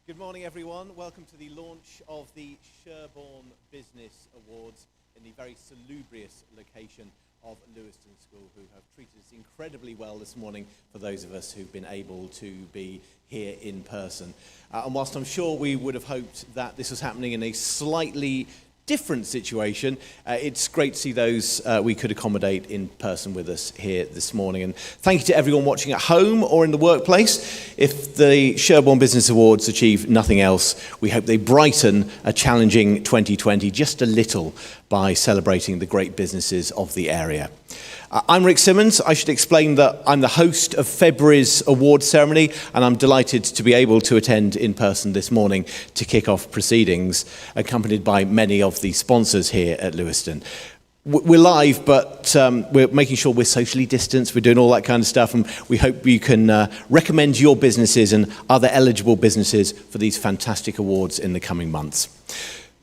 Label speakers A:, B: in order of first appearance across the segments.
A: Good morning, everyone. Welcome to the launch of the Sherborne Business Awards in the very salubrious location of Leweston School, who have treated us incredibly well this morning for those of us who've been able to be here in person. And whilst I'm sure we would have hoped that this was happening in a slightly different situation, it's great to see those we could accommodate in person with us here this morning. And thank you to everyone watching at home or in the workplace. If the Sherborne Business Awards achieve nothing else, we hope they brighten a challenging 2020 just a little by celebrating the great businesses of the area. I'm Rick Simmons. I should explain that I'm the host of February's award ceremony, and I'm delighted to be able to attend in person this morning to kick off proceedings, accompanied by many of the sponsors here at Leweston. We're live, but we're making sure we're socially distanced. We're doing all that kind of stuff, and we hope you can recommend your businesses and other eligible businesses for these fantastic awards in the coming months.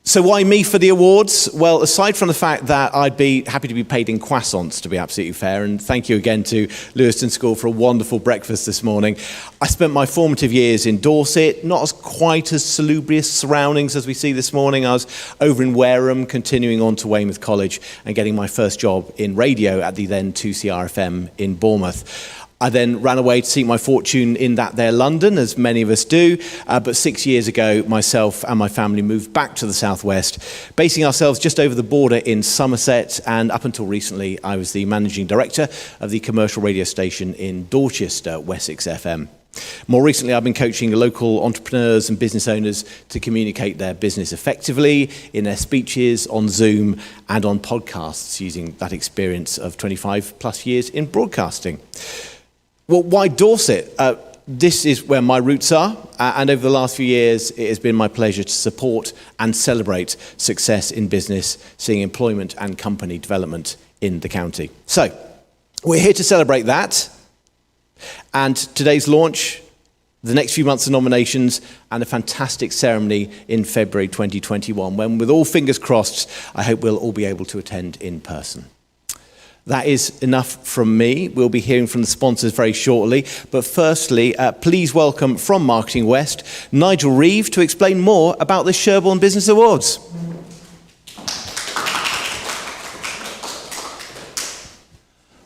A: So why me for the awards? Well, aside from the fact that I'd be happy to be paid in croissants, to be absolutely fair, and thank you again to Leweston School for a wonderful breakfast this morning. I spent my formative years in Dorset, not as quite as salubrious surroundings as we see this morning. I was over in Wareham, continuing on to Weymouth College and getting my first job in radio at the then 2CR FM in Bournemouth. I then ran away to seek my fortune in that there London, as many of us do, but 6 years ago, myself and my family moved back to the southwest, basing ourselves just over the border in Somerset, and up until recently, I was the managing director of the commercial radio station in Dorchester, Wessex FM. More recently, I've been coaching local entrepreneurs and business owners to communicate their business effectively in their speeches, on Zoom, and on podcasts, using that experience of 25 plus years in broadcasting. Well, why Dorset? This is where my roots are, and over the last few years, it has been my pleasure to support and celebrate success in business, seeing employment and company development in the county. So, we're here to celebrate that, and today's launch, the next few months of nominations, and a fantastic ceremony in February 2021, when, with all fingers crossed, I hope we'll all be able to attend in person. That is enough from me. We'll be hearing from the sponsors very shortly. But firstly, please welcome from Marketing West, Nigel Reeve, to explain more about the Sherborne Business Awards.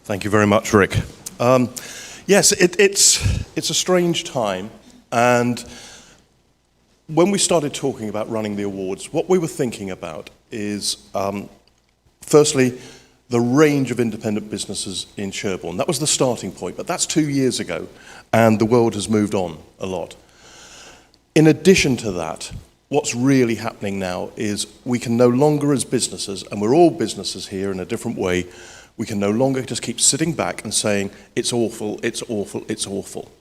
B: Thank you very much, Rick. Yes, it's a strange time. And when we started talking about running the awards, what we were thinking about is, firstly, the range of independent businesses in Sherborne. That was the starting point, but that's 2 years ago, and the world has moved on a lot. In addition to that, what's really happening now is we can no longer, as businesses, and we're all businesses here in a different way, we can no longer just keep sitting back and saying, it's awful, it's awful, it's awful.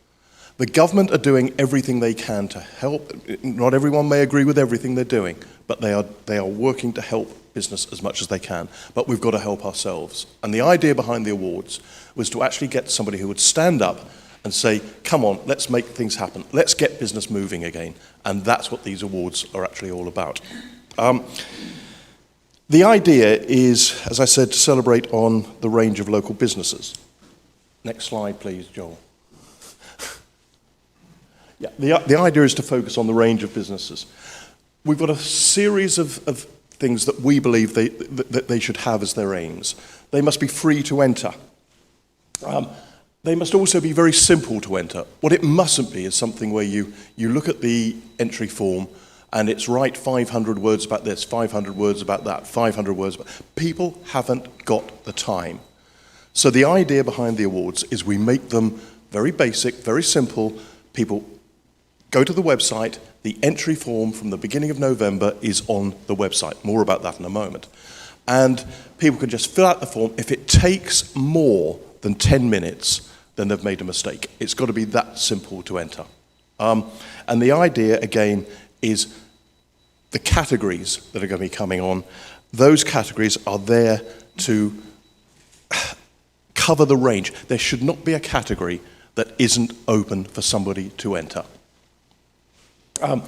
B: The government are doing everything they can to help. Not everyone may agree with everything they're doing, but they are working to help business as much as they can. But we've got to help ourselves. And the idea behind the awards was to actually get somebody who would stand up and say, come on, let's make things happen. Let's get business moving again. And that's what these awards are actually all about. The idea is, as I said, to celebrate on the range of local businesses. Next slide, please, Joel. Yeah, the idea is to focus on the range of businesses. We've got a series of things that we believe that they should have as their aims. They must be free to enter. They must also be very simple to enter. What it mustn't be is something where you look at the entry form and it's write 500 words about this, 500 words about that, 500 words about... People haven't got the time. So the idea behind the awards is we make them very basic, very simple. People go to the website. The entry form from the beginning of November is on the website. More about that in a moment. And people can just fill out the form. If it takes more than 10 minutes, then they've made a mistake. It's got to be that simple to enter. And the idea, again, is the categories that are going to be coming on. Those categories are there to cover the range. There should not be a category that isn't open for somebody to enter. And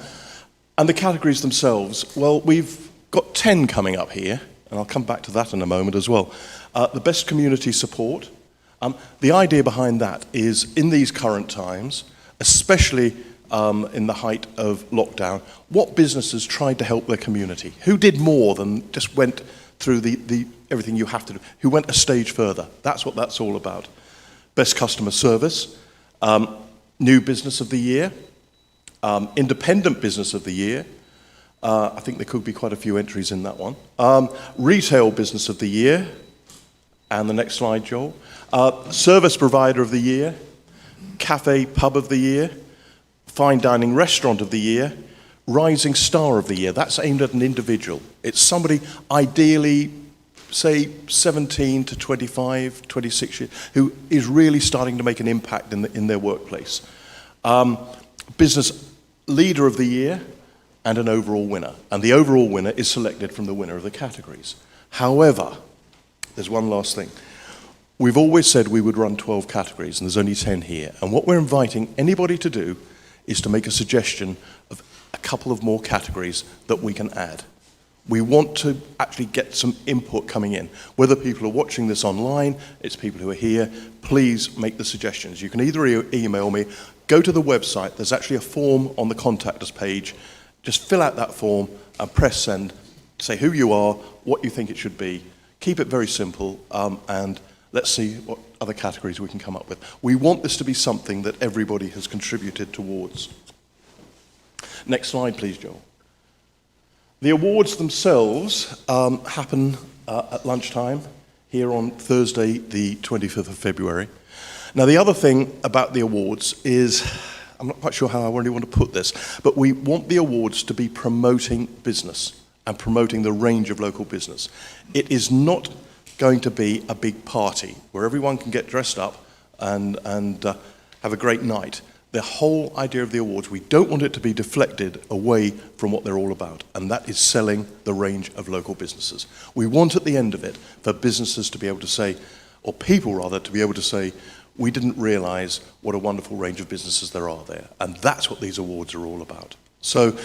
B: the categories themselves, well, we've got 10 coming up here, and I'll come back to that in a moment as well. The best community support. The idea behind that is, in these current times, especially in the height of lockdown, what businesses tried to help their community? Who did more than just went through the everything you have to do? Who went a stage further? That's what that's all about. Best customer service, new business of the year, independent business of the year. I think there could be quite a few entries in that one. Retail business of the year, and the next slide, Joel. Service provider of the year, cafe pub of the year, fine dining restaurant of the year, rising star of the year. That's aimed at an individual. It's somebody ideally, say 17 to 25, 26 years, who is really starting to make an impact in their workplace. Business leader of the year, and an overall winner. And the overall winner is selected from the winner of the categories. However, there's one last thing. We've always said we would run 12 categories, and there's only 10 here. And what we're inviting anybody to do is to make a suggestion of a couple of more categories that we can add. We want to actually get some input coming in. Whether people are watching this online, it's people who are here, please make the suggestions. You can either email me, go to the website, there's actually a form on the contact us page. Just fill out that form and press send, say who you are, what you think it should be. Keep it very simple, and let's see what other categories we can come up with. We want this to be something that everybody has contributed towards. Next slide, please, Joel. The awards themselves happen at lunchtime here on Thursday, the 25th of February. Now, the other thing about the awards is, I'm not quite sure how I really want to put this, but we want the awards to be promoting business and promoting the range of local business. It is not going to be a big party where everyone can get dressed up and have a great night. The whole idea of the awards, we don't want it to be deflected away from what they're all about, and that is selling the range of local businesses. We want at the end of it for businesses to be able to say, or people rather, to be able to say, we didn't realise what a wonderful range of businesses there are there, and that's what these awards are all about. So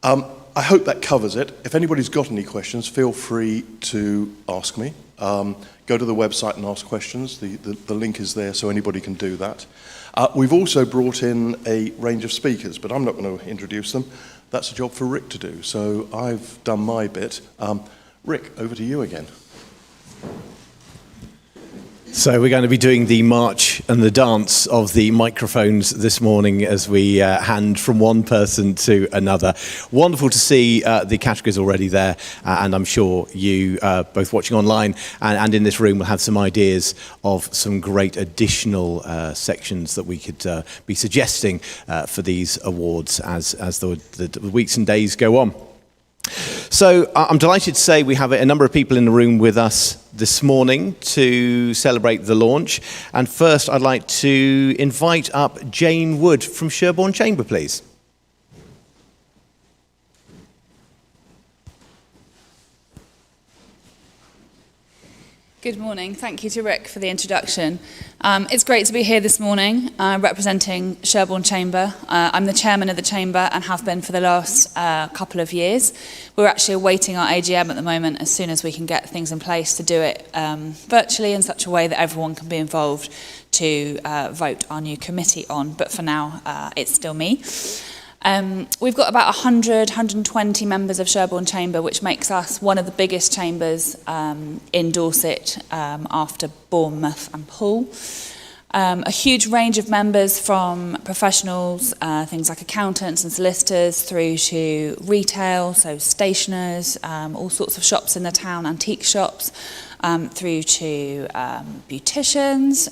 B: I hope that covers it. If anybody's got any questions, feel free to ask me. Go to the website and ask questions. The link is there, so anybody can do that. We've also brought in a range of speakers, but I'm not going to introduce them. That's a job for Rick to do, so I've done my bit. Rick, over to you again.
C: So we're going to be doing the march and the dance of the microphones this morning as we hand from one person to another. Wonderful to see the categories already there, and I'm sure you, both watching online and in this room, will have some ideas of some great additional sections that we could be suggesting for these awards as the weeks and days go on. So I'm delighted to say we have a number of people in the room with us this morning to celebrate the launch. And first, I'd like to invite up Jane Wood from Sherborne Chamber, please.
D: Good morning. Thank you to Rick for the introduction. It's great to be here this morning representing Sherborne Chamber. I'm the chairman of the chamber and have been for the last couple of years. We're actually awaiting our AGM at the moment as soon as we can get things in place to do it virtually in such a way that everyone can be involved to vote our new committee on. But for now, it's still me. We've got about 120 members of Sherborne Chamber, which makes us one of the biggest chambers in Dorset after Bournemouth and Poole. A huge range of members, from professionals, things like accountants and solicitors, through to retail, so stationers, all sorts of shops in the town, antique shops, through to beauticians,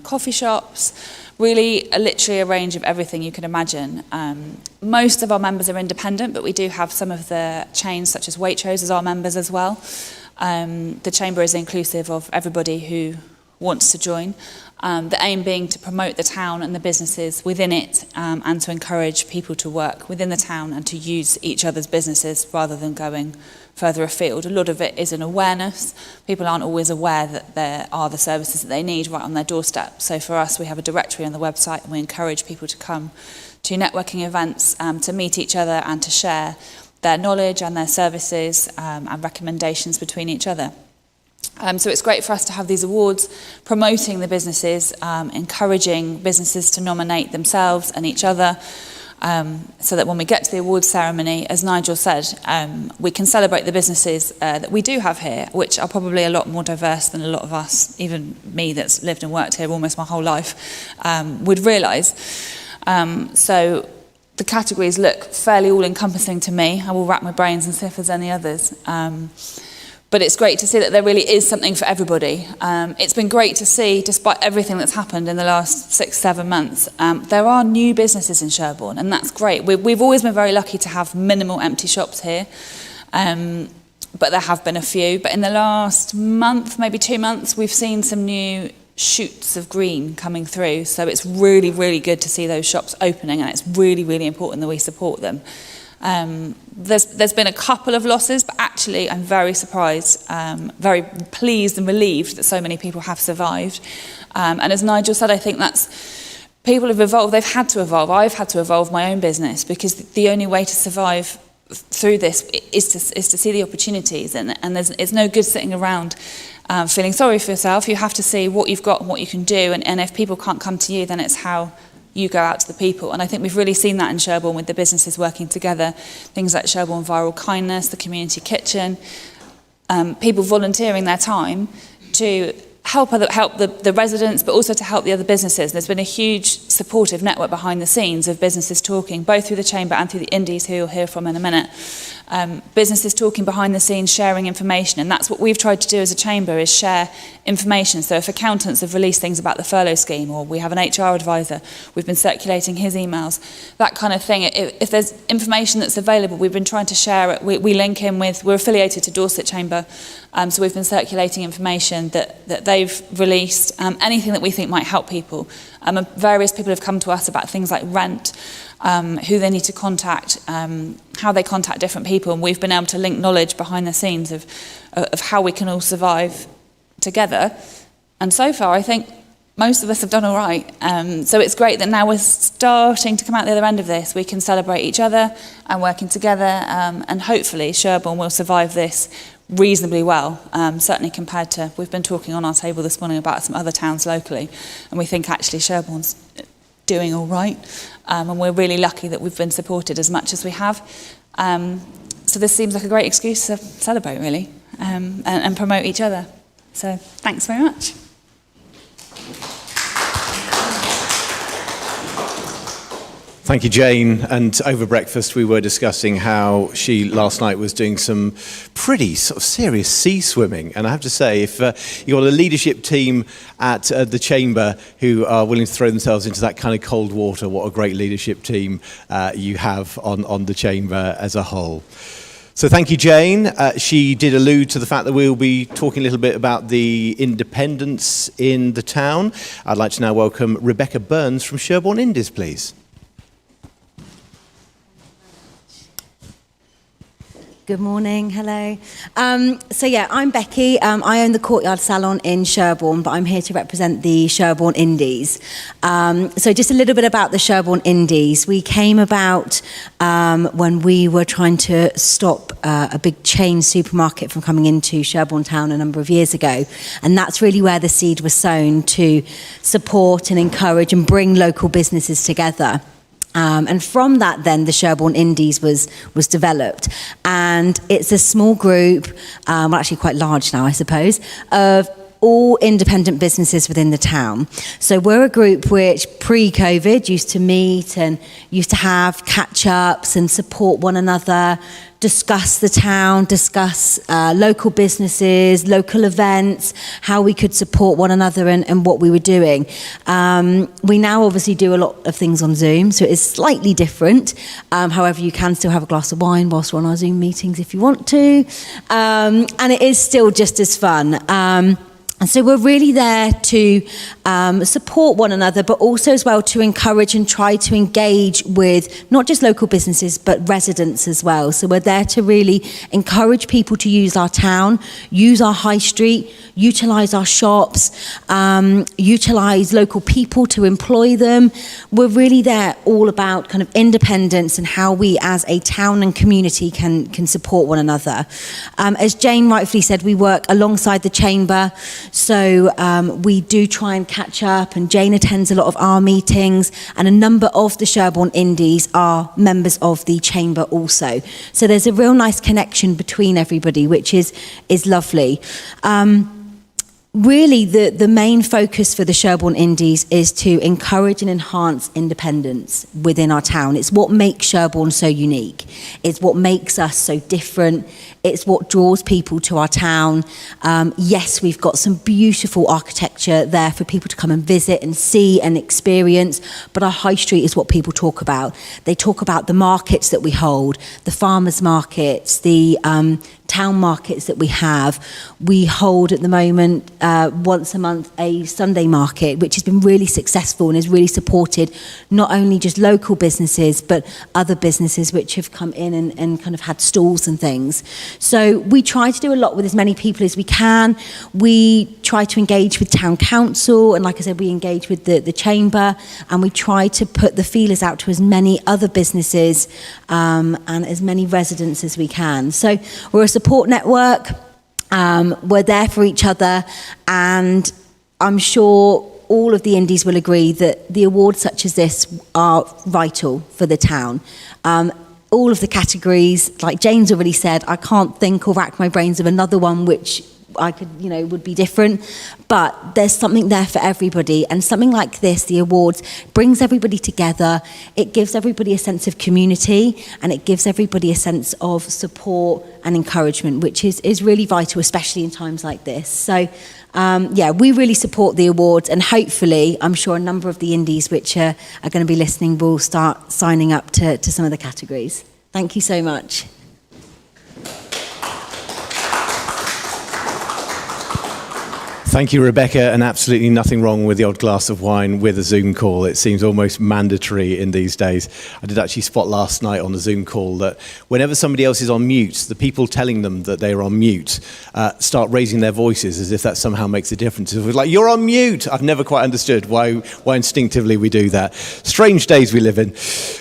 D: coffee shops, really literally a range of everything you can imagine. Most of our members are independent, but we do have some of the chains such as Waitrose as our members as well. The Chamber is inclusive of everybody who wants to join. The aim being to promote the town and the businesses within it, and to encourage people to work within the town and to use each other's businesses rather than going further afield. A lot of it is an awareness. People aren't always aware that there are the services that they need right on their doorstep. So for us, we have a directory on the website, and we encourage people to come to networking events, to meet each other and to share their knowledge and their services and recommendations between each other. So it's great for us to have these awards promoting the businesses, encouraging businesses to nominate themselves and each other, so that when we get to the awards ceremony, as Nigel said, we can celebrate the businesses that we do have here, which are probably a lot more diverse than a lot of us, even me that's lived and worked here almost my whole life, would realise. So the categories look fairly all-encompassing to me. I will rack my brains and see if there's any others. But it's great to see that there really is something for everybody. It's been great to see, despite everything that's happened in the last 6-7 months, there are new businesses in Sherborne, and that's great. We've always been very lucky to have minimal empty shops here, but there have been a few. But in the last month, maybe 2 months, we've seen some new shoots of green coming through. So it's really, really good to see those shops opening, and it's really, really important that we support them. There's been a couple of losses, but actually I'm very surprised, very pleased and relieved that so many people have survived. And as Nigel said, I think that's, people have evolved, they've had to evolve. I've had to evolve my own business, because the only way to survive through this is to see the opportunities, and it's no good sitting around feeling sorry for yourself. You have to see what you've got and what you can do, and if people can't come to you, then it's how you go out to the people. And I think we've really seen that in Sherborne with the businesses working together, things like Sherborne Viral Kindness, the Community Kitchen, people volunteering their time to help the residents, but also to help the other businesses. There's been a huge supportive network behind the scenes of businesses talking, both through the Chamber and through the Indies, who you'll hear from in a minute. Businesses talking behind the scenes, sharing information, and that's what we've tried to do as a Chamber, is share information. So if accountants have released things about the furlough scheme, or we have an HR advisor, we've been circulating his emails, that kind of thing. If there's information that's available, we've been trying to share it. We link in with, we're affiliated to Dorset Chamber, so we've been circulating information that they've released, anything that we think might help people. Various people have come to us about things like rent, who they need to contact, how they contact different people, and we've been able to link knowledge behind the scenes of how we can all survive together. And so far, I think most of us have done all right. So it's great that now we're starting to come out the other end of this. We can celebrate each other and working together, and hopefully Sherborne will survive this reasonably well, certainly compared to, we've been talking on our table this morning about some other towns locally, and we think actually Sherborne's doing all right, and we're really lucky that we've been supported as much as we have. So this seems like a great excuse to celebrate, really, and promote each other. So thanks very much.
C: Thank you, Jane. And over breakfast, we were discussing how she last night was doing some pretty sort of serious sea swimming. And I have to say, if you've got a leadership team at the Chamber who are willing to throw themselves into that kind of cold water, what a great leadership team you have on the Chamber as a whole. So thank you, Jane. She did allude to the fact that we'll be talking a little bit about the independence in the town. I'd like to now welcome Rebecca Burns from Sherborne Indies, please.
E: Good morning, hello. So yeah, I'm Becky. I own the Courtyard Salon in Sherborne, but I'm here to represent the Sherborne Indies. So just a little bit about the Sherborne Indies. We came about when we were trying to stop a big chain supermarket from coming into Sherborne town a number of years ago. And that's really where the seed was sown, to support and encourage and bring local businesses together. And from that, then, the Sherborne Indies was developed. And it's a small group, well, actually quite large now, I suppose, of all independent businesses within the town. So we're a group which pre-COVID used to meet and used to have catch-ups and support one another, discuss the town, discuss local businesses, local events, how we could support one another and what we were doing. We now obviously do a lot of things on Zoom, so it is slightly different. However, you can still have a glass of wine whilst we're on our Zoom meetings if you want to. And it is still just as fun. And so we're really there to support one another, but also as well to encourage and try to engage with not just local businesses, but residents as well. So we're there to really encourage people to use our town, use our high street, utilise our shops, utilise local people to employ them. We're really there all about kind of independence and how we as a town and community can support one another. As Jane rightfully said, we work alongside the Chamber. So we do try and catch up, and Jane attends a lot of our meetings, and a number of the Sherborne Indies are members of the Chamber also. So there's a real nice connection between everybody, which is lovely. Really, the main focus for the Sherborne Indies is to encourage and enhance independence within our town. It's what makes Sherborne so unique. It's what makes us so different. It's what draws people to our town. Yes, we've got some beautiful architecture there for people to come and visit and see and experience, but our high street is what people talk about. They talk about the markets that we hold, the farmers' markets, the town markets that we have. We hold at the moment once a month a Sunday market, which has been really successful and has really supported not only just local businesses but other businesses which have come in and kind of had stalls and things. So we try to do a lot with as many people as we can. We try to engage with town council, and like I said, we engage with the Chamber, and we try to put the feelers out to as many other businesses and as many residents as we can. So we're a support network. We're there for each other, and I'm sure all of the Indies will agree that the awards such as this are vital for the town. All of the categories, like Jane's already said, I can't think or rack my brains of another one which I could, would be different, but there's something there for everybody, and something like this, the awards, brings everybody together. It gives everybody a sense of community, and it gives everybody a sense of support and encouragement, which is really vital, especially in times like this. So we really support the awards, and hopefully I'm sure a number of the Indies which are going to be listening will start signing up to some of the categories. Thank you so much.
C: Thank you, Rebecca, and absolutely nothing wrong with the odd glass of wine with a Zoom call. It seems almost mandatory in these days. I did actually spot last night on the Zoom call that whenever somebody else is on mute, the people telling them that they're on mute start raising their voices as if that somehow makes a difference. It's like, you're on mute! I've never quite understood why instinctively we do that. Strange days we live in.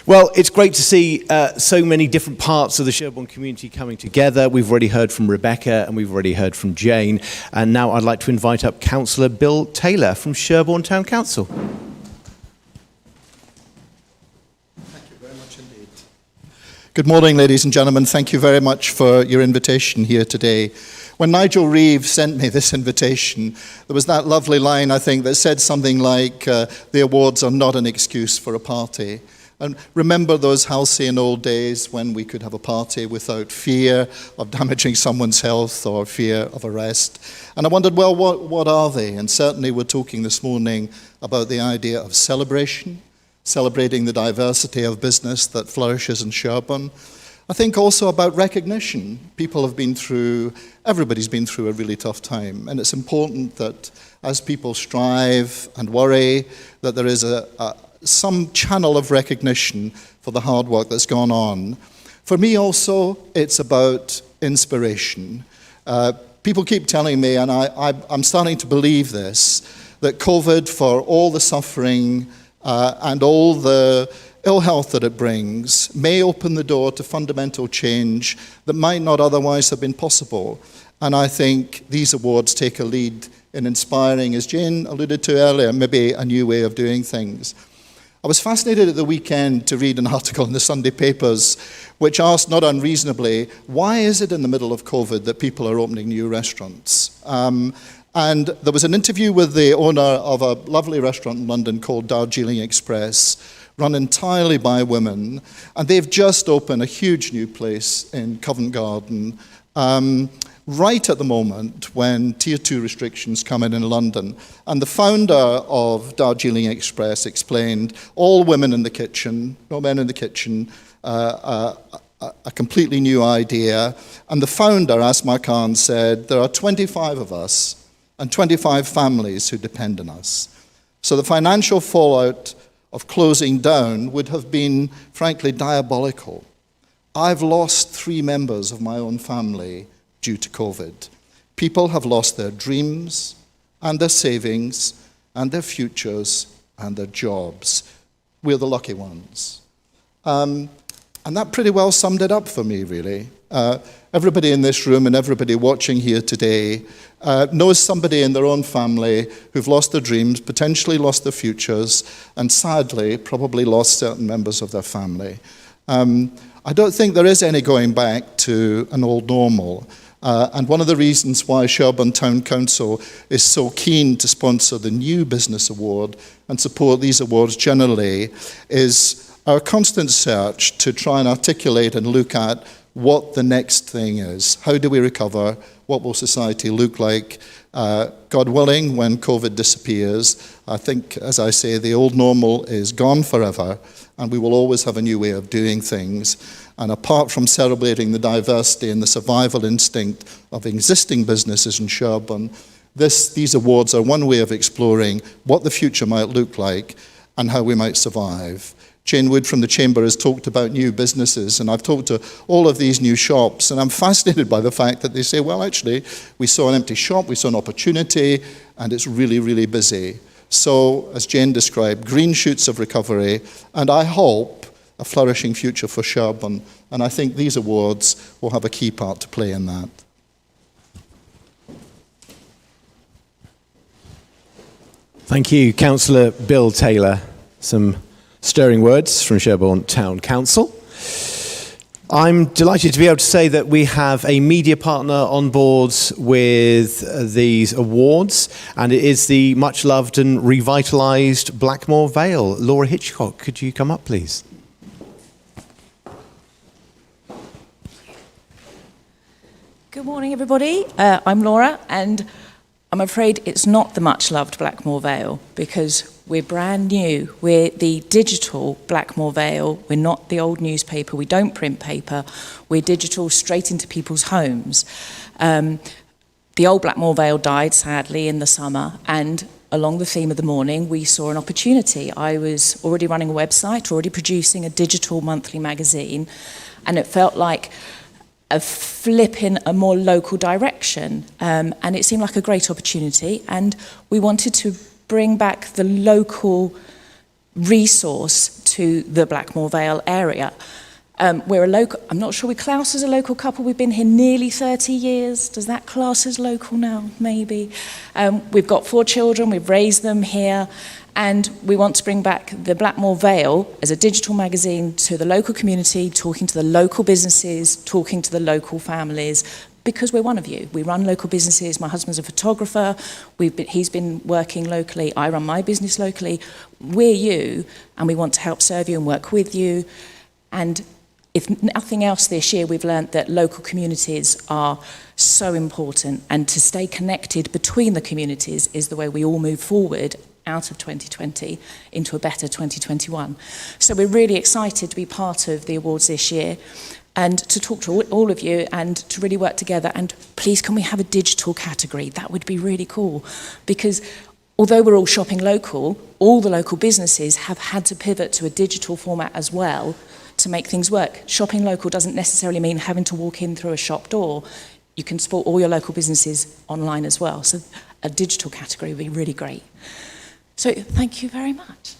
C: Well, it's great to see so many different parts of the Sherborne community coming together. We've already heard from Rebecca and we've already heard from Jane. And now I'd like to invite up Councillor Bill Taylor from Sherborne Town Council.
F: Thank you very much indeed. Good morning, ladies and gentlemen. Thank you very much for your invitation here today. When Nigel Reeve sent me this invitation, there was that lovely line, I think, that said something like, the awards are not an excuse for a party. And remember those halcyon old days when we could have a party without fear of damaging someone's health or fear of arrest. And I wondered, well, what are they? And certainly we're talking this morning about the idea of celebration, celebrating the diversity of business that flourishes in Sherborne. I think also about recognition. Everybody's been through a really tough time. And it's important that as people strive and worry, that there is some channel of recognition for the hard work that's gone on. For me also, it's about inspiration. People keep telling me, and I'm starting to believe this, that COVID, for all the suffering and all the ill health that it brings, may open the door to fundamental change that might not otherwise have been possible. And I think these awards take a lead in inspiring, as Jane alluded to earlier, maybe a new way of doing things. I was fascinated at the weekend to read an article in the Sunday papers which asked, not unreasonably, why is it in the middle of COVID that people are opening new restaurants? And there was an interview with the owner of a lovely restaurant in London called Darjeeling Express, run entirely by women. And they've just opened a huge new place in Covent Garden, right at the moment when Tier 2 restrictions come in London. And the founder of Darjeeling Express explained, all women in the kitchen, no men in the kitchen, a completely new idea. And the founder, Asma Khan, said, there are 25 of us and 25 families who depend on us. So the financial fallout of closing down would have been, frankly, diabolical. I've lost 3 members of my own family due to COVID. People have lost their dreams and their savings and their futures and their jobs. We're the lucky ones. And that pretty well summed it up for me, really. Everybody in this room and everybody watching here today knows somebody in their own family who've lost their dreams, potentially lost their futures, and sadly, probably lost certain members of their family. I don't think there is any going back to an old normal. And one of the reasons why Sherborne Town Council is so keen to sponsor the new Business Award and support these awards generally is our constant search to try and articulate and look at what the next thing is. How do we recover? What will society look like? God willing, when COVID disappears, I think, as I say, the old normal is gone forever, and we will always have a new way of doing things. And apart from celebrating the diversity and the survival instinct of existing businesses in Sherborne, these awards are one way of exploring what the future might look like and how we might survive. Jane Wood from the Chamber has talked about new businesses, and I've talked to all of these new shops, and I'm fascinated by the fact that they say, well, actually, we saw an empty shop, we saw an opportunity, and it's really, really busy. So, as Jane described, green shoots of recovery, and I hope a flourishing future for Sherborne, and I think these awards will have a key part to play in that.
C: Thank you, Councillor Bill Taylor. Some stirring words from Sherborne Town Council. I'm delighted to be able to say that we have a media partner on board with these awards, and it is the much loved and revitalised Blackmore Vale. Laura Hitchcock, could you come up, please?
G: Good morning, everybody. I'm Laura, and I'm afraid it's not the much-loved Blackmore Vale because we're brand new. We're the digital Blackmore Vale. We're not the old newspaper. We don't print paper. We're digital straight into people's homes. The old Blackmore Vale died, sadly, in the summer, and along the theme of the morning, we saw an opportunity. I was already running a website, already producing a digital monthly magazine, and it felt like a flip in a more local direction, and it seemed like a great opportunity, and we wanted to bring back the local resource to the Blackmore Vale area. We're a local, I'm not sure we class as a local couple, we've been here nearly 30 years. Does that class as local now? Maybe. We've got 4 children, we've raised them here, and we want to bring back the Blackmore Vale as a digital magazine to the local community, talking to the local businesses, talking to the local families, because we're one of you. We run local businesses. My husband's a photographer. He's been working locally. I run my business locally. We're you, and we want to help serve you and work with you. And if nothing else this year, we've learned that local communities are so important, and to stay connected between the communities is the way we all move forward out of 2020 into a better 2021. So we're really excited to be part of the awards this year and to talk to all of you and to really work together. And please, can we have a digital category? That would be really cool, because although we're all shopping local, all the local businesses have had to pivot to a digital format as well to make things work. Shopping local doesn't necessarily mean having to walk in through a shop door. You can support all your local businesses online as well. So a digital category would be really great. So thank you very much.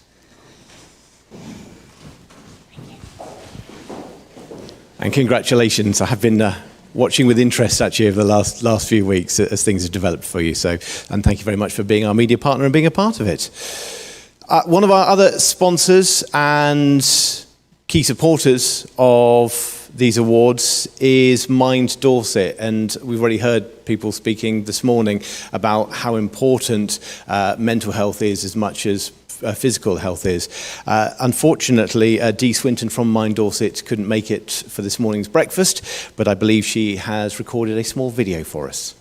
C: And congratulations. I have been watching with interest actually over the last few weeks as things have developed for you. So, and thank you very much for being our media partner and being a part of it. One of our other sponsors and key supporters of these awards is Mind Dorset, and we've already heard people speaking this morning about how important mental health is as much as physical health is. Unfortunately, Dee Swinton from Mind Dorset couldn't make it for this morning's breakfast, but I believe she has recorded a small video for us.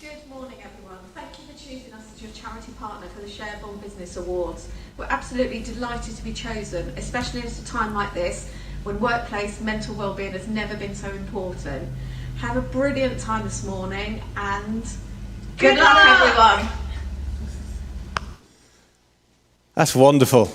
H: Good morning, everyone. Thank you for choosing us as your charity partner for the Sherborne Business Awards. We're absolutely delighted to be chosen, especially at a time like this when workplace mental wellbeing has never been so important. Have a brilliant time this morning and good luck, everyone.
C: That's wonderful.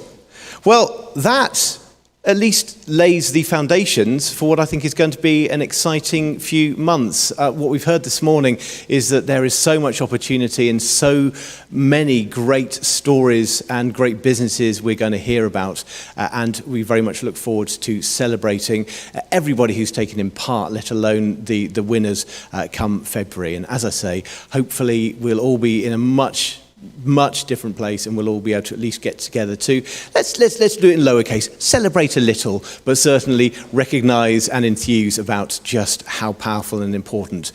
C: Well, that at least lays the foundations for what I think is going to be an exciting few months. What we've heard this morning is that there is so much opportunity and so many great stories and great businesses we're going to hear about. And we very much look forward to celebrating everybody who's taken in part, let alone the winners come February. And as I say, hopefully we'll all be in a much different place, and we'll all be able to at least get together to let's do it in lowercase, celebrate a little, but certainly recognise and enthuse about just how powerful and important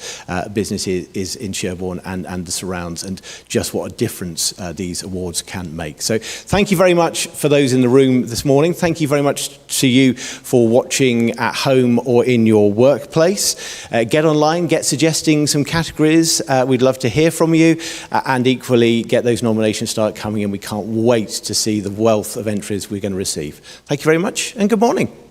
C: business is in Sherborne and the surrounds, and just what a difference these awards can make. So thank you very much for those in the room this morning. Thank you very much to you for watching at home or in your workplace. Get online, get suggesting some categories. We'd love to hear from you, and equally get those nominations start coming in. We can't wait to see the wealth of entries we're going to receive. Thank you very much, and good morning.